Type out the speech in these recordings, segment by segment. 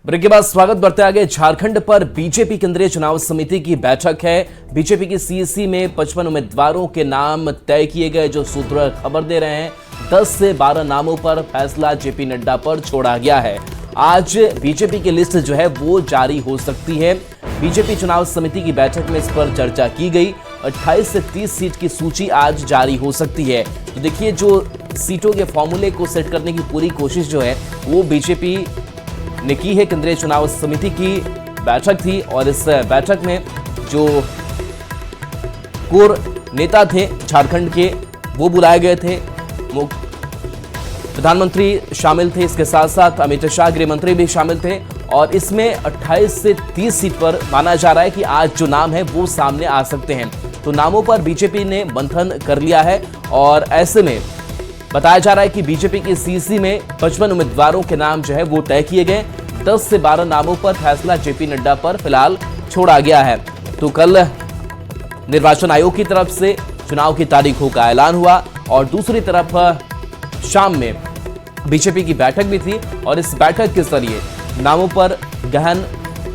Break के बाद स्वागत बढ़ते आगे। झारखंड पर बीजेपी केंद्रीय चुनाव समिति की बैठक है। बीजेपी की सीईसी में 55 उम्मीदवारों के नाम तय किए गए। जो सूत्र खबर दे रहे हैं 10 से 12 नामों पर फैसला जेपी नड्डा पर छोड़ा गया है। आज बीजेपी की लिस्ट जो है वो जारी हो सकती है। बीजेपी चुनाव समिति की बैठक में इस पर चर्चा की गई। 28 से 30 सीट की सूची आज जारी हो सकती है। तो देखिए, जो सीटों के फॉर्मूले को सेट करने की पूरी कोशिश जो है वो बीजेपी ने की है। केंद्रीय चुनाव समिति की बैठक थी और इस बैठक में जो कोर नेता थे झारखंड के वो बुलाए गए थे। प्रधानमंत्री शामिल थे, इसके साथ साथ अमित शाह गृह मंत्री भी शामिल थे। और इसमें 28 से 30 सीट पर माना जा रहा है कि आज जो नाम है वो सामने आ सकते हैं। तो नामों पर बीजेपी ने मंथन कर लिया है और ऐसे में बताया जा रहा है कि बीजेपी की सीईसी में 55 उम्मीदवारों के नाम जो है वो तय किए गए। 10 से 12 नामों पर फैसला जेपी नड्डा पर फिलहाल छोड़ा गया है। तो कल निर्वाचन आयोग की तरफ से चुनाव की तारीखों का ऐलान हुआ और दूसरी तरफ शाम में बीजेपी की बैठक भी थी और इस बैठक के जरिए नामों पर गहन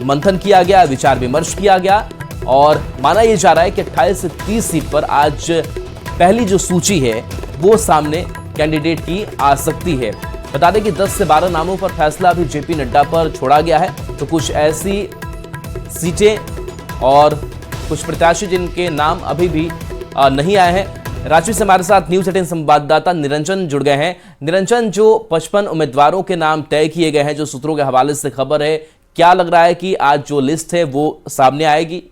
मंथन किया गया, विचार विमर्श किया गया और माना यह जा रहा है कि 28 से 30 सीट पर आज पहली जो सूची है वो सामने कैंडिडेट की आ सकती है। बता दें कि 10 से 12 नामों पर फैसला अभी जेपी नड्डा पर छोड़ा गया है। तो कुछ ऐसी सीटें और कुछ प्रत्याशी जिनके नाम अभी भी नहीं आए हैं। रांची से हमारे साथ न्यूज 18 संवाददाता निरंजन जुड़ गए हैं। निरंजन, जो 55 उम्मीदवारों के नाम तय किए गए हैं, जो सूत्रों के हवाले से खबर है, क्या लग रहा है कि आज जो लिस्ट है वो सामने आएगी?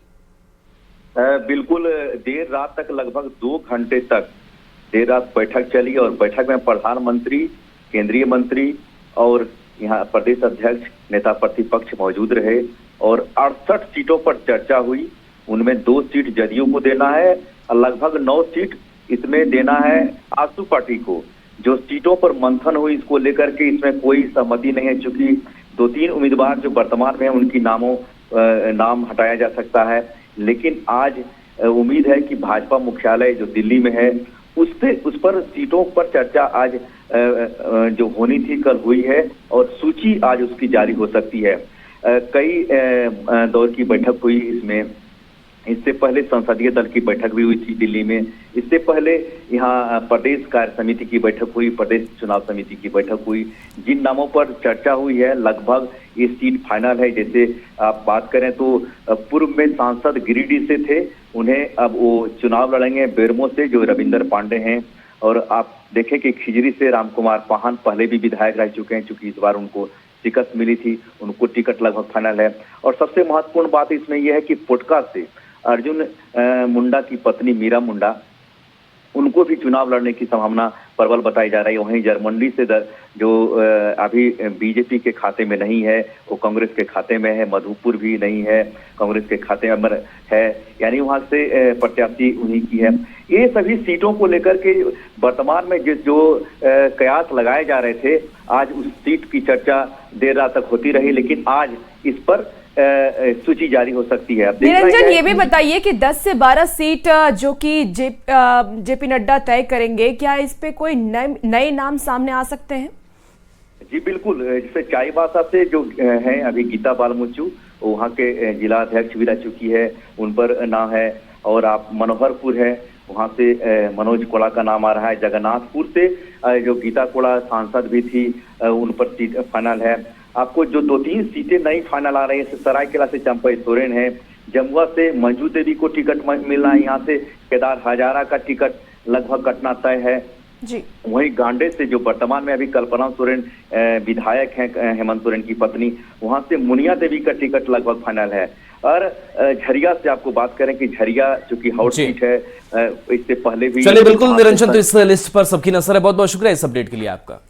बिल्कुल, देर रात तक लगभग 2 घंटे तक देर रात बैठक चली और बैठक में प्रधानमंत्री, केंद्रीय मंत्री और यहाँ प्रदेश अध्यक्ष, नेता प्रतिपक्ष मौजूद रहे और 68 सीटों पर चर्चा हुई। उनमें 2 सीट जदयू को देना है और लगभग 9 सीट इसमें देना है आजसू पार्टी को। जो सीटों पर मंथन हुई इसको लेकर के इसमें कोई सहमति नहीं है, चूंकि 2-3 उम्मीदवार जो वर्तमान में उनकी नाम हटाया जा सकता है। लेकिन आज उम्मीद है कि भाजपा मुख्यालय जो दिल्ली में है उस पर सीटों पर चर्चा आज जो होनी थी कल हुई है और सूची आज उसकी जारी हो सकती है। कई दौर की बैठक हुई इसमें। इससे पहले संसदीय दल की बैठक भी हुई थी दिल्ली में। इससे पहले यहाँ प्रदेश कार्य समिति की बैठक हुई, प्रदेश चुनाव समिति की बैठक हुई। जिन नामों पर चर्चा हुई है लगभग ये सीट फाइनल है। जैसे आप बात करें तो पूर्व में सांसद गिरिडीह से थे, उन्हें अब वो चुनाव लड़ेंगे बेरमो से, जो रविंदर पांडे हैं। और आप देखें कि खिजरी से रामकुमार पाहन पहले भी विधायक रह चुके हैं, चूंकि इस बार उनको टिकट मिली थी, उनको टिकट लगभग फाइनल है। और सबसे महत्वपूर्ण बात इसमें यह है कि पोटका से अर्जुन मुंडा की पत्नी मीरा मुंडा, उनको भी चुनाव लड़ने की संभावना प्रबल बताई जा रही है। वहीं जरमंडी से जो अभी बीजेपी के खाते में नहीं है वो कांग्रेस के खाते में है। मधुपुर भी नहीं है, कांग्रेस के खाते में है, यानी वहां से प्रत्याशी उन्हीं की है। ये सभी सीटों को लेकर के वर्तमान में जो कयास लगाए जा रहे थे, आज उस सीट की चर्चा देर रात तक होती रही। लेकिन आज इस पर सूची जारी हो सकती है। निरंजन, ये भी बताइए कि 10 से 12 सीट जो कि जेपी नड्डा तय करेंगे, क्या इस पे कोई नए नाम सामने आ सकते हैं? जी बिल्कुल, जैसे चाईबासा से जो हैं अभी गीता बालमुचू, वहाँ के जिला अध्यक्ष भी रह चुकी है, उन पर नाम है। और आप मनोहरपुर है, वहाँ से मनोज कोड़ा का नाम आ रहा है। जगन्नाथपुर से जो गीता कोड़ा सांसद भी थी, उन पर सीट फाइनल है। आपको जो 2-3 सीटें नई फाइनल आ रही है, सरायकेला से चंपई सोरेन है, जमुआ से मंजू देवी को टिकट मिलना है, यहाँ से केदार हजारा का टिकट लगभग कटना तय है जी। वहीं गांडे से जो वर्तमान में अभी कल्पना सोरेन विधायक हैं, हेमंत सोरेन की पत्नी, वहां से मुनिया देवी का टिकट लगभग फाइनल है। और झरिया से आपको बात करें कि झरिया चूंकि हॉट सीट है, इससे पहले भी। चलिए बिल्कुल निरंजन, तो इस लिस्ट पर सबकी नजर है। बहुत बहुत शुक्रिया इस अपडेट के लिए आपका।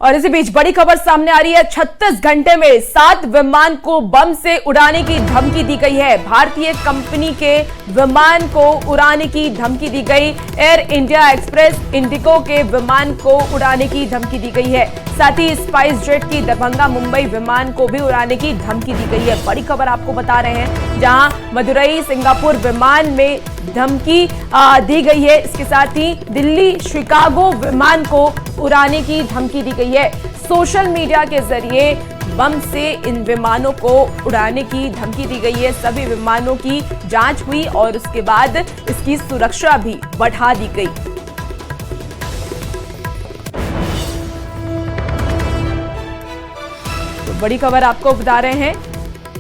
और इसी बीच बड़ी खबर सामने आ रही है। 36 घंटे में 7 विमान को बम से उड़ाने की धमकी दी गई है। भारतीय कंपनी के विमान को उड़ाने की धमकी दी गई। एयर इंडिया एक्सप्रेस इंडिगो के विमान को उड़ाने की धमकी दी गई है। साथ ही स्पाइस जेट की दरभंगा मुंबई विमान को भी उड़ाने की धमकी दी गई है। बड़ी खबर आपको बता रहे हैं, जहां मदुरई सिंगापुर विमान में धमकी दी गई है। इसके साथ ही दिल्ली शिकागो विमान को उड़ाने की धमकी दी गई है। सोशल मीडिया के जरिए बम से इन विमानों को उड़ाने की धमकी दी गई है। सभी विमानों की जांच हुई और उसके बाद इसकी सुरक्षा भी बढ़ा दी गई। तो बड़ी खबर आपको बता रहे हैं,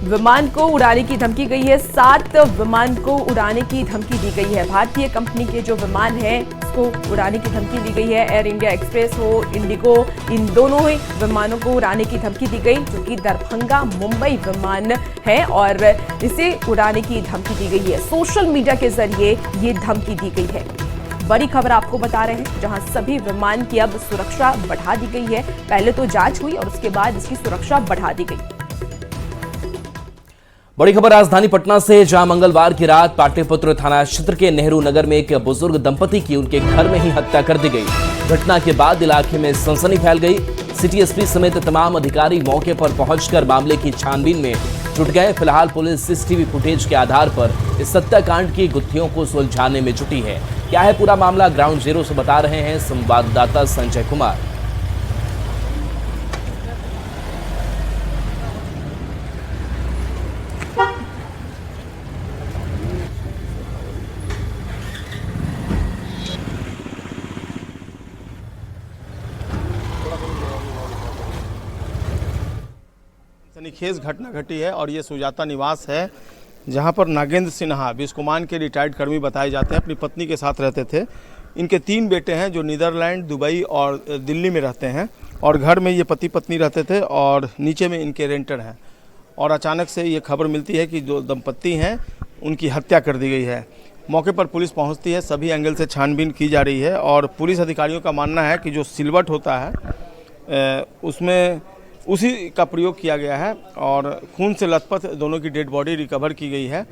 विमान को उड़ाने की धमकी गई है। 7 विमान को उड़ाने की धमकी दी गई है। भारतीय कंपनी के जो विमान है उसको उड़ाने की धमकी दी गई है। एयर इंडिया एक्सप्रेस हो, इंडिगो, इन दोनों ही विमानों को उड़ाने की धमकी दी गई, जो कि दरभंगा मुंबई विमान है और इसे उड़ाने की धमकी दी गई है। सोशल मीडिया के जरिए ये धमकी दी गई है। बड़ी खबर आपको बता रहे हैं, जहां सभी विमान की अब सुरक्षा बढ़ा दी गई है। पहले तो जांच हुई और उसके बाद इसकी सुरक्षा बढ़ा दी गई। बड़ी खबर राजधानी पटना से, जहां मंगलवार की रात पाटलिपुत्र थाना क्षेत्र के नेहरू नगर में एक बुजुर्ग दंपति की उनके घर में ही हत्या कर दी गई। घटना के बाद इलाके में सनसनी फैल गई। सिटी एसपी समेत तमाम अधिकारी मौके पर पहुंचकर मामले की छानबीन में जुट गए। फिलहाल पुलिस सीसीटीवी फुटेज के आधार पर इस हत्याकांड की गुत्थियों को सुलझाने में जुटी है। क्या है पूरा मामला, ग्राउंड जीरो से बता रहे हैं संवाददाता संजय कुमार। सनसनीखेज घटना घटी है और ये सुजाता निवास है, जहां पर नागेंद्र सिन्हा बिस्कुमान के रिटायर्ड कर्मी बताए जाते हैं, अपनी पत्नी के साथ रहते थे। इनके 3 बेटे हैं जो नीदरलैंड, दुबई और दिल्ली में रहते हैं और घर में ये पति पत्नी रहते थे और नीचे में इनके रेंटर हैं। और अचानक से ये खबर मिलती है कि जो दंपत्ति हैं उनकी हत्या कर दी गई है। मौके पर पुलिस पहुंचती है, सभी एंगल से छानबीन की जा रही है और पुलिस अधिकारियों का मानना है कि जो सिलवट होता है उसमें उसी का प्रयोग किया गया है और खून से लथपथ दोनों की डेड बॉडी रिकवर की गई है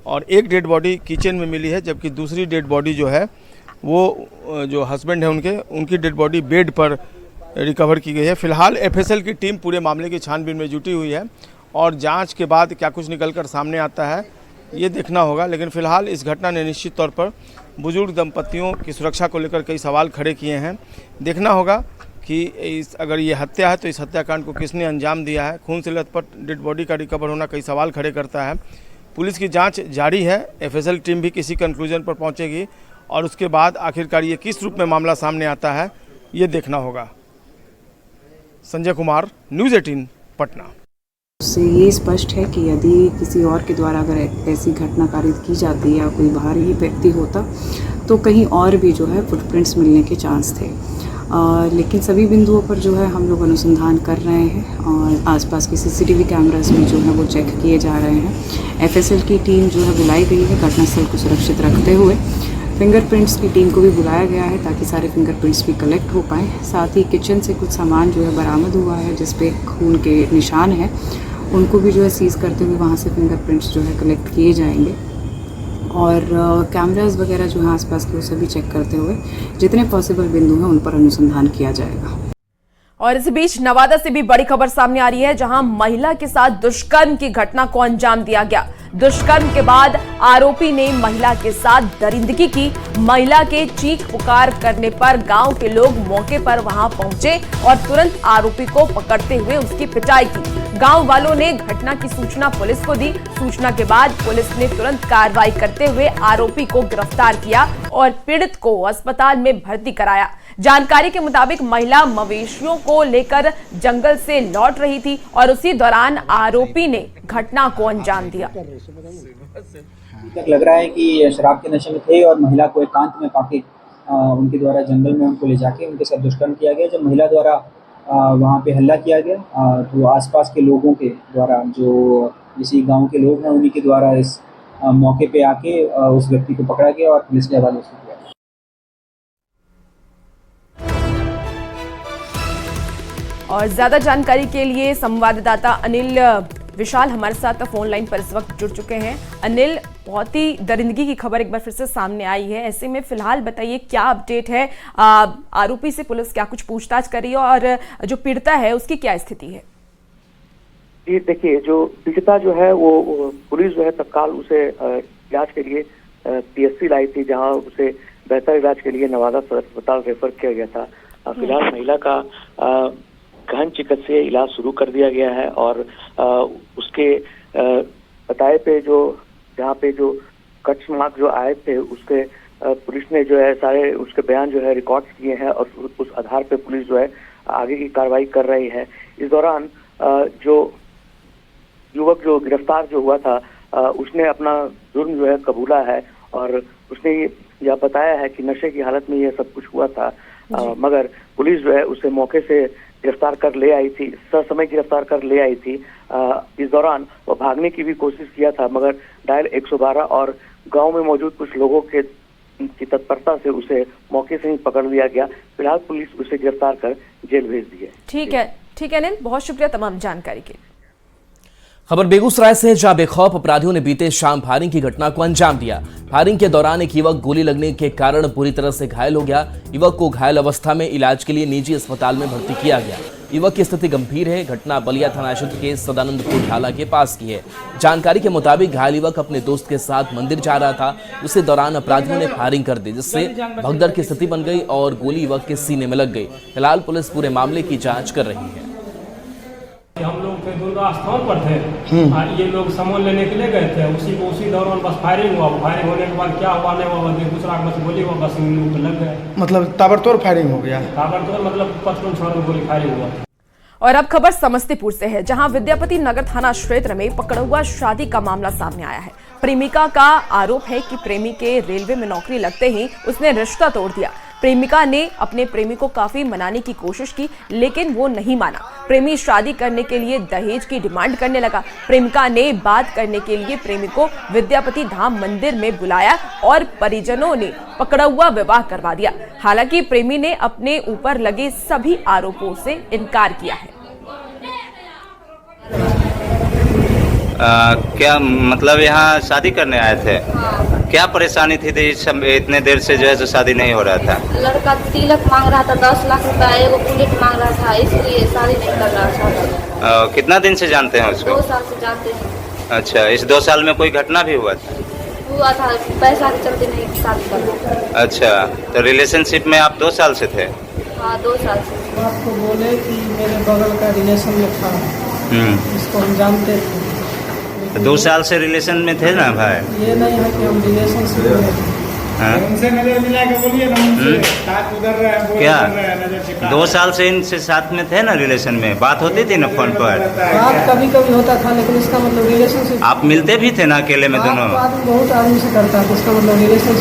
और एक डेड बॉडी किचन में मिली है, जबकि दूसरी डेड बॉडी जो है वो जो हस्बैंड है उनकी डेड बॉडी बेड पर रिकवर की गई है। फिलहाल एफएसएल की टीम पूरे मामले की छानबीन में जुटी हुई है और जांच के बाद क्या कुछ निकलकर सामने आता है ये देखना होगा। लेकिन फिलहाल इस घटना ने निश्चित तौर पर बुजुर्ग दंपतियों की सुरक्षा को लेकर कई सवाल खड़े किए हैं। देखना होगा कि अगर ये हत्या है तो इस हत्याकांड को किसने अंजाम दिया है। खून से लथपथ डेड बॉडी का रिकवर होना कई सवाल खड़े करता है। पुलिस की जांच जारी है, एफएसएल टीम भी किसी कंक्लूजन पर पहुंचेगी और उसके बाद आखिरकार ये किस रूप में मामला सामने आता है ये देखना होगा। संजय कुमार, न्यूज़ 18 पटना। उससे ये स्पष्ट है कि यदि किसी और के द्वारा अगर ऐसी घटना कारित की जाती या कोई बाहरी व्यक्ति होता तो कहीं और भी जो है फुटप्रिंट्स मिलने के चांस थे। लेकिन सभी बिंदुओं पर जो है हम लोग अनुसंधान कर रहे हैं और आसपास के सीसीटीवी कैमरास में जो है वो चेक किए जा रहे हैं। एफएसएल की टीम जो है बुलाई गई है घटनास्थल को सुरक्षित रखते हुए। फिंगरप्रिंट्स की टीम को भी बुलाया गया है ताकि सारे फिंगरप्रिंट्स भी कलेक्ट हो पाएँ। साथ ही किचन से कुछ सामान जो है बरामद हुआ है जिस पे खून के निशान हैं, उनको भी जो है सीज करते हुए वहाँ से फिंगरप्रिंट्स जो है कलेक्ट किए जाएंगे और कैमरास वगैरह जो है आसपास के वो सभी चेक करते हुए जितने पॉसिबल बिंदु हैं उन पर अनुसंधान किया जाएगा। और इस बीच नवादा से भी बड़ी खबर सामने आ रही है, जहां महिला के साथ दुष्कर्म की घटना को अंजाम दिया गया। दुष्कर्म के बाद आरोपी ने महिला के साथ दरिंदगी की। महिला के चीख पुकार करने पर गांव के लोग मौके पर वहां पहुंचे और तुरंत आरोपी को पकड़ते हुए उसकी पिटाई की। गांव वालों ने घटना की सूचना पुलिस को दी। सूचना के बाद पुलिस ने तुरंत कार्रवाई करते हुए आरोपी को गिरफ्तार किया और पीड़ित को अस्पताल में भर्ती कराया। जानकारी के मुताबिक महिला मवेशियों को लेकर जंगल से लौट रही थी और उसी दौरान आरोपी ने घटना को अंजाम दिया। तक लग रहा है कि शराब के नशे में थे और महिला को एकांत में काफी उनके द्वारा जंगल में उनको ले जाके उनके साथ दुष्कर्म किया गया। जब महिला द्वारा वहाँ पे हल्ला किया गया तो आसपास के लोगों के द्वारा, जो इसी गांव के लोग हैं, उन्हीं के द्वारा इस मौके पे आके उस व्यक्ति को पकड़ा गया और पुलिस के हवाले से किया। और ज्यादा जानकारी के लिए संवाददाता अनिल विशाल हमारे साथ फोन लाइन पर इस वक्त जुड़ चुके हैं। अनिल, बहुत ही दरिंदगी की खबर एक बार फिर से सामने आई है, ऐसे में फिलहाल बताइए क्या अपडेट है? आरोपी से पुलिस क्या कुछ पूछताछ कर रही है और जो पीड़िता है उसकी क्या स्थिति है? जी देखिए, जो पीड़िता जो है वो पुलिस जो है तत्काल उसे इलाज के लिए पीएससी लाई थी, जहां उसे बेहतर इलाज के लिए नवादा सदर अस्पताल रेफर किया गया था। फिलहाल महिला का गहन चिकित्सीय इलाज शुरू कर दिया गया है और उसके बताए पे जहाँ पे जो कट मार्क जो आए थे उसके पुलिस ने जो है सारे उसके बयान जो है रिकॉर्ड किए हैं और उस आधार पे पुलिस जो है आगे की कार्रवाई कर रही है। इस दौरान जो युवक जो गिरफ्तार जो हुआ था उसने अपना जुर्म जो है कबूला है और उसने यह बताया है कि नशे की हालत में यह सब कुछ हुआ था, मगर पुलिस जो है उसे मौके से गिरफ्तार कर ले आई थी, ससमय गिरफ्तार कर ले आई थी। इस दौरान वो भागने की भी कोशिश किया था, मगर डायल 112 और गांव में मौजूद कुछ लोगों की तत्परता से उसे मौके से ही पकड़ लिया गया। फिलहाल पुलिस उसे गिरफ्तार कर जेल भेज दी है। ठीक है अनिल, बहुत शुक्रिया तमाम जानकारी के लिए। खबर बेगूसराय से, जहां बेखौफ अपराधियों ने बीते शाम फायरिंग की घटना को अंजाम दिया। फायरिंग के दौरान एक युवक गोली लगने के कारण बुरी तरह से घायल हो गया। युवक को घायल अवस्था में इलाज के लिए निजी अस्पताल में भर्ती किया गया। युवक की स्थिति गंभीर है। घटना बलिया थाना क्षेत्र के सदानंदपुर ढाला के पास की है। जानकारी के मुताबिक घायल युवक अपने दोस्त के साथ मंदिर जा रहा था। उसी दौरान अपराधियों ने फायरिंग कर दी, जिससे भगदड़ की स्थिति बन गई और गोली युवक के सीने में लग गई। फिलहाल पुलिस पूरे मामले की जांच कर रही है। हम लोग के दुर्गा स्थान पर थे और ये लोग सामान लेने के लिए गए थे। उसी दौरान बस फायरिंग हुआ। फायरिंग होने के बाद क्या हुआ नहीं हुआ दूसरा बस गोली हुआ, बस इन लोग लग गए। मतलब ताबड़तोड़ फायरिंग हो गया? ताबड़तोड़ मतलब 55 गोली फायरिंग हुआ। और अब खबर समस्तीपुर से है, जहां विद्यापति नगर थाना क्षेत्र में पकड़ुआ शादी का मामला सामने आया है। प्रेमिका का आरोप है कि प्रेमी के रेलवे में नौकरी लगते ही उसने रिश्ता तोड़ दिया। प्रेमिका ने अपने प्रेमी को काफी मनाने की कोशिश की, लेकिन वो नहीं माना। प्रेमी शादी करने के लिए दहेज की डिमांड करने लगा। प्रेमिका ने बात करने के लिए प्रेमी को विद्यापति धाम मंदिर में बुलाया और परिजनों ने पकड़ुआ विवाह करवा दिया। हालांकि प्रेमी ने अपने ऊपर लगे सभी आरोपों से इनकार किया है। क्या मतलब यहाँ शादी करने आए थे? क्या परेशानी थी इतने देर से जो है तो शादी नहीं हो रहा था? लड़का तिलक मांग रहा था 10 लाख रुपया, एगो बुलेट मांग रहा था, इसलिए शादी नहीं कर रहा था। कितना दिन से जानते हैं उसको? 2 साल से जानते हैं। अच्छा, इस 2 साल में कोई घटना भी हुआ था? हुआ था, पैसा के चलते नहीं शादी कर रहा। अच्छा, तो रिलेशनशिप में आप 2 साल से थे? हाँ, 2 साल से। आपको बोले कि मेरे बगल का रिलेशन में था, इसको हम जानते थे। तो 2 साल से रिलेशन में थे ना भाई? ये नहीं है कि हम रिलेशनशिप में उनसे नजर मिला के बोलिए ना, उनसे साथ उधर रहे क्या 2 साल से इनसे साथ में थे ना, रिलेशन में बात होती थी ना फोन पर? बात कभी कभी होता था, लेकिन इसका मतलब रिलेशनशिप। आप मिलते भी थे ना अकेले में दोनों? बहुत आदमी से करता था, इसका मतलब रिलेशनशिप।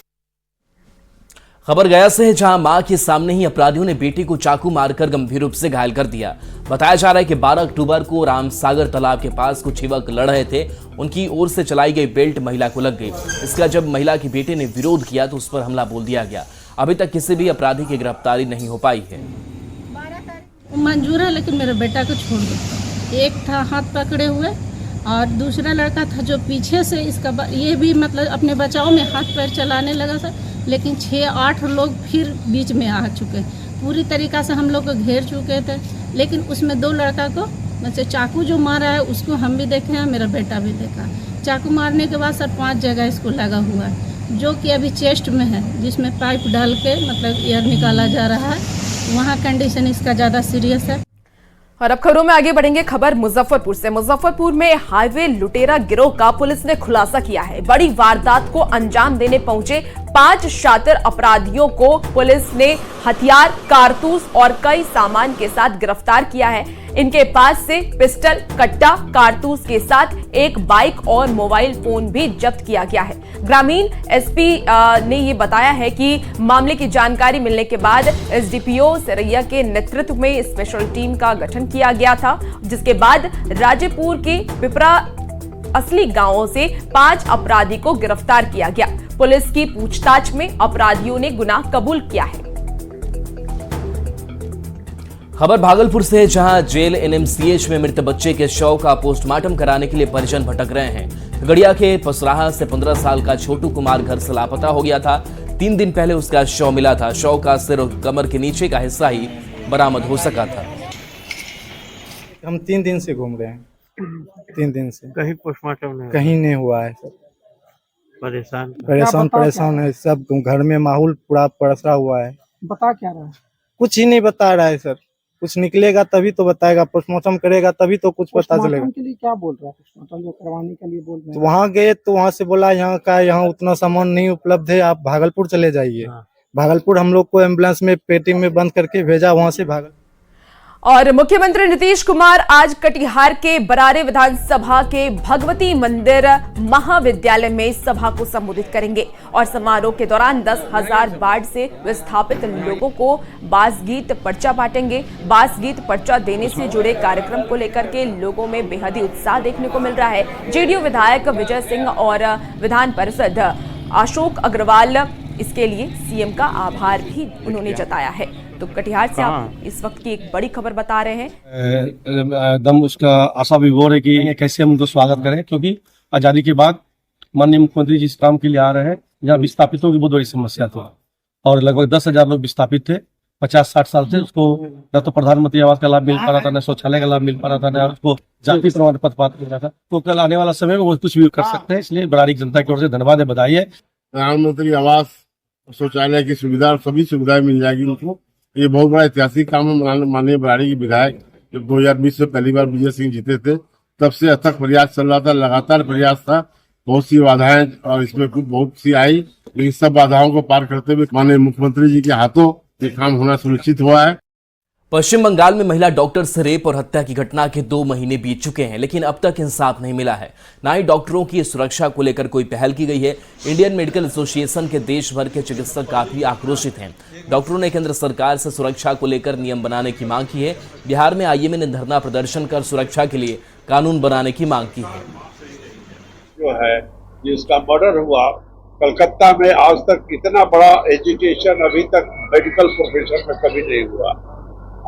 खबर गया से है, जहां मां के सामने ही अपराधियों ने बेटी को चाकू मारकर गंभीर रूप से घायल कर दिया। बताया जा रहा है कि 12 अक्टूबर को रामसागर तालाब के पास कुछ युवक लड़ रहे थे। उनकी ओर से चलाई गई बेल्ट महिला को लग गई। इसका जब महिला की बेटी ने विरोध किया तो उस पर हमला बोल दिया गया। अभी तक किसी भी अपराधी की गिरफ्तारी नहीं हो पाई है। मंजूर है, लेकिन मेरे बेटा को छोड़ दो। एक था हाथ पकड़े हुए और दूसरा लड़का था जो पीछे से इसका ये भी मतलब अपने बचाव में हाथ पैर चलाने लगा था, लेकिन 6-8 लोग फिर बीच में आ चुके। पूरी तरीक़ा से हम लोग को घेर चुके थे, लेकिन उसमें 2 लड़का को मतलब चाकू जो मारा है उसको हम भी देखे हैं, मेरा बेटा भी देखा। चाकू मारने के बाद सर 5 जगह इसको लगा हुआ है, जो कि अभी चेस्ट में है, जिसमें पाइप डाल के मतलब एयर निकाला जा रहा है। वहाँ कंडीशन इसका ज़्यादा सीरियस है। और अब खबरों में आगे बढ़ेंगे। खबर मुजफ्फरपुर से। मुजफ्फरपुर में हाईवे लुटेरा गिरोह का पुलिस ने खुलासा किया है। बड़ी वारदात को अंजाम देने पहुंचे 5 शातिर अपराधियों को पुलिस ने हथियार, कारतूस और कई सामान के साथ गिरफ्तार किया है। इनके पास से पिस्टल, कट्टा, कारतूस के साथ एक बाइक और मोबाइल फोन भी जब्त किया गया है। ग्रामीण एसपी ने ये बताया है कि मामले की जानकारी मिलने के बाद एसडीपीओ सरैया के नेतृत्व में स्पेशल टीम का गठन किया गया था, जिसके बाद राजेपुर के पिपरा असली गांवों से 5 अपराधी को गिरफ्तार किया गया। पुलिस की पूछताछ में अपराधियों ने गुनाह कबूल किया है। खबर भागलपुर से है, जहां जेल एनएमसीएच में मृत बच्चे के शव का पोस्टमार्टम कराने के लिए परिजन भटक रहे हैं। गड़िया के पसराहा से 15 साल का छोटू कुमार घर से लापता हो गया था। 3 दिन पहले उसका शव मिला था। शव का सिर और कमर के नीचे का हिस्सा ही बरामद हो सका था। हम 3 दिन से घूम रहे हैं, 3 दिन से कहीं पोस्टमार्टम नहीं, कहीं नहीं हुआ है। सब परेशान है सब। घर में माहौल पूरा पड़सा हुआ है। बता क्या रहा है? कुछ ही नहीं बता रहा है सर। कुछ निकलेगा तभी तो बताएगा, पोस्टमार्टम करेगा तभी तो कुछ पता चलेगा। पोस्टमार्टम के लिए क्या बोल रहा है? पोस्टमार्टम जो करवाने के लिए बोल रहे तो हैं। वहाँ गए तो वहाँ से बोला यहाँ उतना सामान नहीं उपलब्ध है, आप भागलपुर चले जाइए। भागलपुर हम लोग को एम्बुलेंस में पेटी में बंद करके भेजा, वहाँ से भागल। और मुख्यमंत्री नीतीश कुमार आज कटिहार के बरारे विधानसभा के भगवती मंदिर महाविद्यालय में सभा को संबोधित करेंगे और समारोह के दौरान 10,000 बाढ़ से विस्थापित लोगों को बास गीत पर्चा बांटेंगे। बास गीत पर्चा देने से जुड़े कार्यक्रम को लेकर के लोगों में बेहद ही उत्साह देखने को मिल रहा है। जेडीयू विधायक विजय सिंह और विधान पार्षद अशोक अग्रवाल इसके लिए सीएम का आभार भी उन्होंने जताया है। तो कटिहार से आप इस वक्त की एक बड़ी खबर बता रहे हैं। एकदम उसका आशा विभोर है कि कैसे हम उनको स्वागत करें, क्योंकि आजादी के बाद माननीय मुख्यमंत्री जिस काम के लिए आ रहे हैं, यहाँ विस्थापितों की बहुत बड़ी समस्या थी और लगभग 10,000 लोग विस्थापित थे 50-60 साल से। उसको न तो प्रधानमंत्री आवास का लाभ मिल पा रहा था, न शौचालय का लाभ मिल पा रहा था, न उसको जाति प्रमाण पत्र प्राप्त मिल रहा था। तो कल आने वाला समय में वो कुछ भी कर सकते हैं, इसलिए बरारी जनता की ओर से धन्यवाद है, बधाई है। प्रधानमंत्री आवास, शौचालय की सुविधा, सभी सुविधाएं मिल जाएगी उनको। ये बहुत बड़ा ऐतिहासिक काम है। माननीय बरारी के विधायक जब 2020 से पहली बार विजय सिंह जीते थे, तब से अथक प्रयास चल रहा था, लगातार प्रयास था। बहुत सी बाधाएं और इसमें कुछ बहुत सी आई, लेकिन सब बाधाओं को पार करते हुए माननीय मुख्यमंत्री जी के हाथों ये काम होना सुनिश्चित हुआ है। पश्चिम बंगाल में महिला डॉक्टर से रेप और हत्या की घटना के 2 महीने बीत चुके हैं, लेकिन अब तक इंसाफ नहीं मिला है। ना ही डॉक्टरों की सुरक्षा को लेकर कोई पहल की गई है। इंडियन मेडिकल एसोसिएशन के देश भर के चिकित्सक काफी आक्रोशित हैं। डॉक्टरों ने केंद्र सरकार से सुरक्षा को लेकर नियम बनाने की मांग की है। बिहार में आईएमए ने धरना प्रदर्शन कर सुरक्षा के लिए कानून बनाने की मांग की है। जो है जिसका मर्डर हुआ कलकत्ता में, आज तक इतना बड़ा एजिटेशन अभी तक मेडिकल प्रोफेशन में कभी नहीं हुआ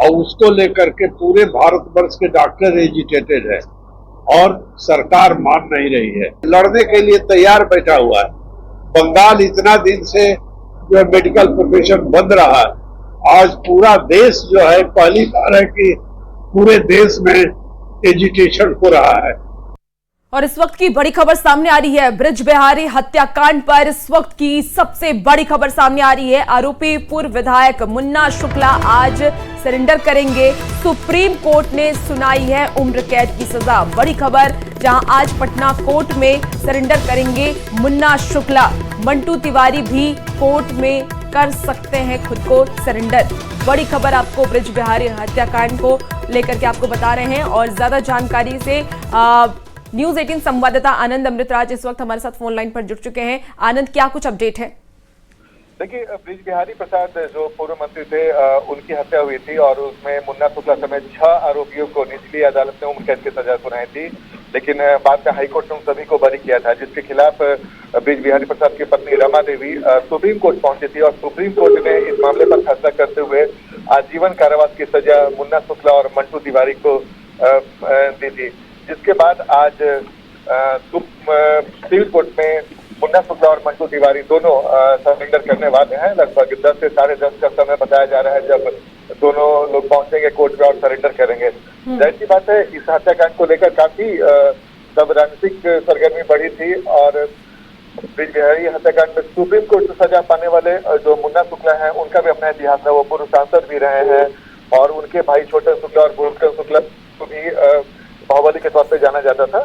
और उसको लेकर के पूरे भारतवर्ष के डॉक्टर एजिटेटेड है और सरकार मान नहीं रही है, लड़ने के लिए तैयार बैठा हुआ है। बंगाल इतना दिन से जो मेडिकल प्रोफेशन बंद रहा है, आज पूरा देश जो है, पहली बार है कि पूरे देश में एजिटेशन हो रहा है। और इस वक्त की बड़ी खबर सामने आ रही है ब्रिज बिहारी हत्याकांड पर। इस वक्त की सबसे बड़ी खबर सामने आ रही है। आरोपी पूर्व विधायक मुन्ना शुक्ला आज सरेंडर करेंगे। सुप्रीम कोर्ट ने सुनाई है उम्र कैद की सजा। बड़ी खबर, जहां आज पटना कोर्ट में सरेंडर करेंगे मुन्ना शुक्ला। मंटू तिवारी भी कोर्ट में कर सकते हैं खुद को सरेंडर। बड़ी खबर आपको ब्रिज बिहारी हत्याकांड को लेकर के आपको बता रहे हैं। और ज्यादा जानकारी से न्यूज 18 संवाददाता आनंद अमृतराज इस वक्त हमारे साथ फोन लाइन पर जुड़ चुके हैं। आनंद, क्या कुछ अपडेट है? देखिए, ब्रिज बिहारी प्रसाद जो पूर्व मंत्री थे, उनकी हत्या हुई थी और उसमें मुन्ना शुक्ला समेत 6 आरोपियों को निचली अदालत ने उम्र कैद की सजा सुनाई थी, लेकिन बाद में हाईकोर्ट ने उन सभी को बरी किया था, जिसके खिलाफ ब्रिज बिहारी प्रसाद की पत्नी रमा देवी सुप्रीम कोर्ट पहुंची थी और सुप्रीम कोर्ट ने इस मामले पर फैसला करते हुए आजीवन कारावास की सजा मुन्ना शुक्ला और मंटू तिवारी को दी थी। जिसके बाद आज सिविल कोर्ट में मुन्ना शुक्ला और मंटू तिवारी दोनों सरेंडर करने वाले हैं। लगभग 10 से 10:30 का समय बताया जा रहा है जब दोनों लोग पहुंचेंगे कोर्ट में और सरेंडर करेंगे। जाहिर सी बात है, इस हत्याकांड को लेकर काफी सब राजनीतिक सरगर्मी बढ़ी थी और ब्रिज बिहारी हत्याकांड में सुप्रीम कोर्ट से सजा पाने वाले जो मुन्ना शुक्ला हैं, उनका भी अपना इतिहास है। वो पूर्व सांसद भी रहे हैं और उनके भाई छोटे शुक्ला और भूषण शुक्ला को भी बाहुबली के तौर पे जाना जाता था।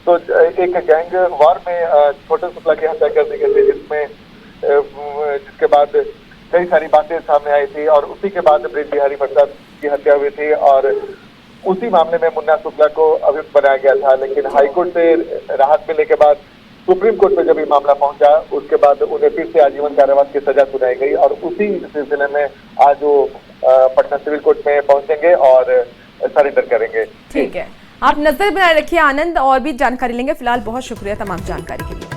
तो एक गैंग वार में छोटे शुक्ला की हत्या कर दी गई थी, जिसके बाद कई सारी बातें सामने आई थी और उसी के बाद ब्रिज बिहारी प्रसाद की हत्या हुई थी और उसी मामले में मुन्ना शुक्ला को अभियुक्त बनाया गया था। लेकिन हाईकोर्ट से राहत मिलने के बाद सुप्रीम कोर्ट में जब ये मामला पहुंचा, उसके बाद उन्हें फिर से आजीवन कारावास की सजा सुनाई गई और उसी सिलसिले में आज वो पटना सिविल कोर्ट में पहुंचेंगे और सरेंडर करेंगे। ठीक है, आप नजर बनाए रखिए आनंद, और भी जानकारी लेंगे। फिलहाल बहुत शुक्रिया तमाम जानकारी के लिए।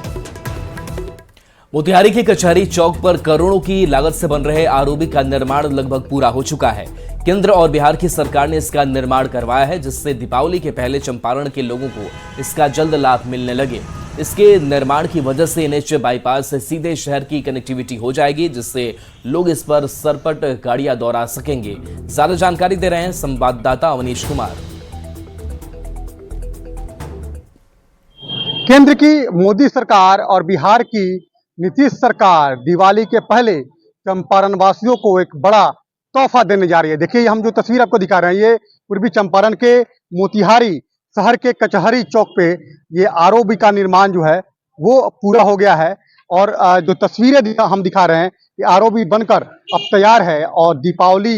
मोतिहारी के कचहरी चौक पर करोड़ों की लागत से बन रहे आरओबी का निर्माण लगभग पूरा हो चुका है। केंद्र और बिहार की सरकार ने इसका निर्माण करवाया है, जिससे दीपावली के पहले चंपारण के लोगों को इसका जल्द लाभ मिलने लगे। इसके निर्माण की वजह से एनएच बाईपास से सीधे शहर की कनेक्टिविटी हो जाएगी, जिससे लोग इस पर सरपट गाड़ियां दौड़ा सकेंगे। ज्यादा जानकारी दे रहे हैं संवाददाता अवनीश कुमार। केंद्र की मोदी सरकार और बिहार की नीतीश सरकार दिवाली के पहले चंपारण वासियों को एक बड़ा तोहफा देने जा रही है। देखिए हम जो तस्वीर आपको दिखा रहे हैं, ये पूर्वी चंपारण के मोतिहारी शहर के कचहरी चौक पे ये आरओबी का निर्माण जो है वो पूरा हो गया है। और जो तस्वीरें हम दिखा रहे हैं, ये आरओबी बनकर अब तैयार है और दीपावली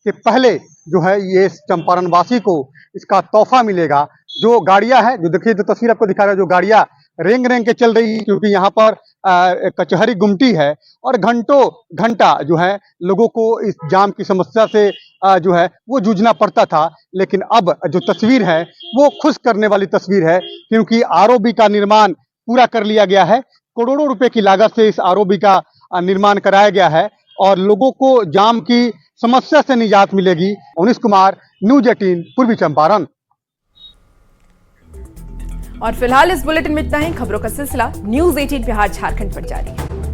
के पहले जो है ये चंपारण वासी को इसका तोहफा मिलेगा। जो गाड़ियां हैं, जो देखिए जो तस्वीर आपको दिखा रहा है, जो गाड़ियां रेंग रेंग के चल रही है, क्योंकि यहाँ पर कचहरी गुमटी है और घंटों घंटा जो है लोगों को इस जाम की समस्या से जो है वो जूझना पड़ता था। लेकिन अब जो तस्वीर है वो खुश करने वाली तस्वीर है, क्योंकि आरओबी का निर्माण पूरा कर लिया गया है। करोड़ों रुपए की लागत से इस आरओबी का निर्माण कराया गया है और लोगों को जाम की समस्या से निजात मिलेगी। अवनीश कुमार, न्यूज 18 पूर्वी चंपारण। और फिलहाल इस बुलेटिन में इतना ही। खबरों का सिलसिला न्यूज 18 बिहार झारखंड पर जारी है।